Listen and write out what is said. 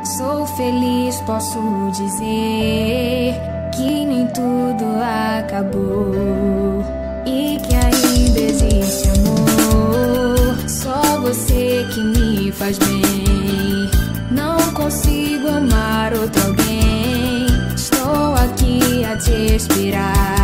Sou feliz, posso dizer que nem tudo acabou e que ainda existe amor. Só você que me faz bem. Não consigo amar outro alguém. Estou aqui a te esperar.